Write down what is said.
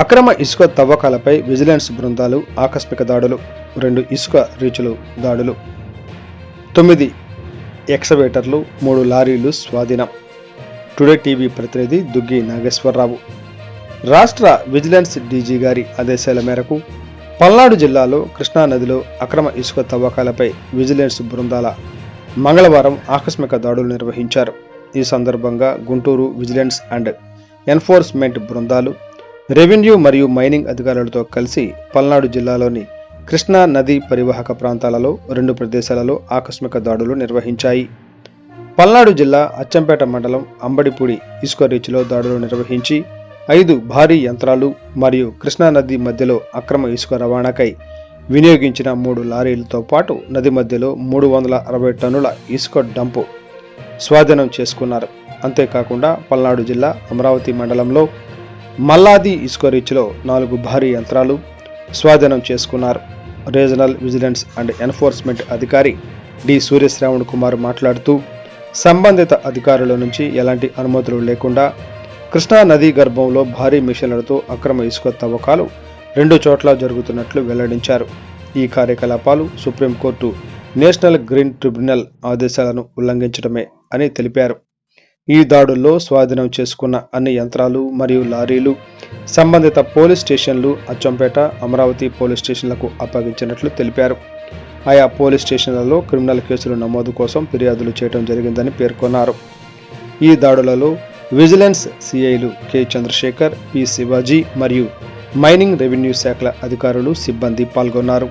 అక్రమ ఇసుక తవ్వకాలపై విజిలెన్స్ బృందాలు ఆకస్మిక దాడులు, 2 ఇసుక రీచులు దాడులు, 9 ఎక్సవేటర్లు, 3 లారీలు స్వాధీనం. టుడే టీవీ ప్రతినిధి దుగ్గి నాగేశ్వరరావు. రాష్ట్ర విజిలెన్స్ డీజీ గారి ఆదేశాల మేరకు పల్నాడు జిల్లాలో కృష్ణానదిలో అక్రమ ఇసుక తవ్వకాలపై విజిలెన్స్ బృందాల మంగళవారం ఆకస్మిక దాడులు నిర్వహించారు. ఈ సందర్భంగా గుంటూరు విజిలెన్స్ అండ్ ఎన్ఫోర్స్మెంట్ బృందాలు రెవెన్యూ మరియు మైనింగ్ అధికారులతో కలిసి పల్నాడు జిల్లాలోని కృష్ణా నది పరివాహక ప్రాంతాలలో 2 ప్రదేశాలలో ఆకస్మిక దాడులు నిర్వహించాయి. పల్నాడు జిల్లా అచ్చంపేట మండలం అంబడిపూడి ఇసుక రీచ్లో దాడులు నిర్వహించి 5 భారీ యంత్రాలు మరియు కృష్ణా నది మధ్యలో అక్రమ ఇసుక రవాణాకై వినియోగించిన 3 లారీలతో పాటు నది మధ్యలో 360 టన్నుల ఇసుక డంపు స్వాధీనం చేసుకున్నారు. అంతేకాకుండా పల్నాడు జిల్లా అమరావతి మండలంలో మల్లాది ఇసుక రీచ్లో 4 భారీ యంత్రాలు స్వాధీనం చేసుకున్నారు. రీజనల్ విజిలెన్స్ అండ్ ఎన్ఫోర్స్మెంట్ అధికారి డి సూర్యశ్రావణ్ కుమార్ మాట్లాడుతూ, సంబంధిత అధికారుల నుంచి ఎలాంటి అనుమతులు లేకుండా కృష్ణా నదీ గర్భంలో భారీ మిషన్లతో అక్రమ ఇసుక తవ్వకాలు 2 చోట్ల జరుగుతున్నట్లు వెల్లడించారు. ఈ కార్యకలాపాలు సుప్రీంకోర్టు నేషనల్ గ్రీన్ ట్రిబ్యునల్ ఆదేశాలను ఉల్లంఘించడమే అని తెలిపారు. ఈ దాడుల్లో స్వాధీనం చేసుకున్న అన్ని యంత్రాలు మరియు లారీలు సంబంధిత పోలీస్ స్టేషన్లు అచ్చంపేట, అమరావతి పోలీస్ స్టేషన్లకు అప్పగించినట్లు తెలిపారు. ఆయా పోలీస్ స్టేషన్లలో క్రిమినల్ కేసులు నమోదు కోసం ఫిర్యాదులు చేయడం జరిగిందని పేర్కొన్నారు. ఈ దాడులలో విజిలెన్స్ సిఐలు కె చంద్రశేఖర్, పి శివాజీ మరియు మైనింగ్ రెవెన్యూ శాఖల అధికారులు, సిబ్బంది పాల్గొన్నారు.